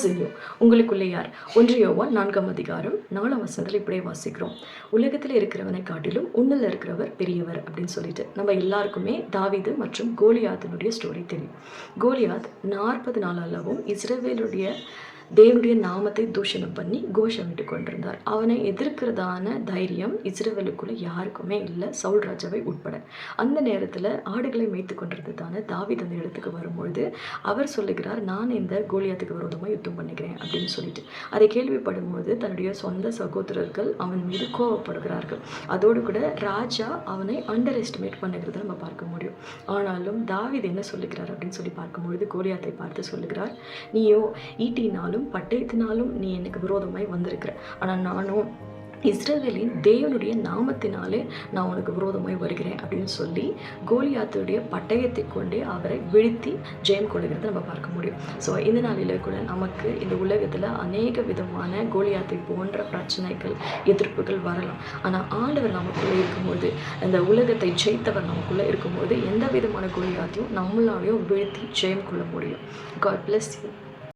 செய்யும். உங்களுக்குள்ளே யார்? 1 யோவான் 4ஆம் அதிகாரம் 4ஆம் வசனத்தில் இப்படியே வாசிக்கிறோம். உலகத்தில் இருக்கிறவனை காட்டிலும் உன்னில் இருக்கிறவர் பெரியவர் அப்படின்னு சொல்லிட்டு. நம்ம எல்லாருக்குமே தாவீது மற்றும் கோலியாத்தினுடைய ஸ்டோரி தெரியும். கோலியாத் 40 நாள் அளவும் இஸ்ரவேலுடைய தேவனுடைய நாமத்தை தூஷணம் பண்ணி கோஷமிட்டு கொண்டிருந்தார். அவனை எதிர்க்கிறதான தைரியம் இஸ்ரவேலுக்குள்ள யாருக்குமே இல்லை, சவுல் ராஜாவை உட்பட. அந்த நேரத்தில் ஆடுகளை மேய்த்து கொண்டிருந்ததான தாவீது அந்த இடத்துக்கு வரும்பொழுது அவர் சொல்லுகிறார், நான் இந்த கோலியாத்துக்கு விரோதமாக யுத்தம் பண்ணிக்கிறேன் அப்படின்னு சொல்லிட்டு. அதை கேள்விப்படும்போது தன்னுடைய சொந்த சகோதரர்கள் அவன் மீது கோவப்படுகிறார்கள். அதோடு கூட ராஜா அவனை அண்டர் எஸ்டிமேட் பண்ணுகிறத நம்ம பார்க்க முடியும். ஆனாலும் தாவீது என்ன சொல்லுகிறார் அப்படின்னு சொல்லி பார்க்கும்பொழுது கோலியாத்தை பார்த்து சொல்லுகிறார், நீயோ ஈட்டினாலும் பட்டயத்தினாலும் நீ எனக்கு விரோதமாய் வந்திருக்கிற, ஆனால் நானும் இஸ்ரவேலின் தேவனுடைய நாமத்தினாலே நான் உனக்கு விரோதமாய் வருகிறேன் அப்படின்னு சொல்லி கோலியாத்துடைய பட்டயத்தை கொண்டே அவரை வீழ்த்தி ஜெயம் கொள்ளுகிறத நம்ம பார்க்க முடியும். ஸோ இந்த நாளில் கூட நமக்கு இந்த உலகத்தில் அநேக விதமான கோலியாத்தை போன்ற பிரச்சனைகள், எதிர்ப்புகள் வரலாம். ஆனால் ஆண்டவர் நமக்குள்ளே இருக்கும்போது, இந்த உலகத்தை ஜெயித்தவர் நமக்குள்ளே இருக்கும்போது எந்த விதமான கோலியாத்தையும் நம்மளாலையும் வீழ்த்தி ஜெயம் கொள்ள முடியும். God bless you.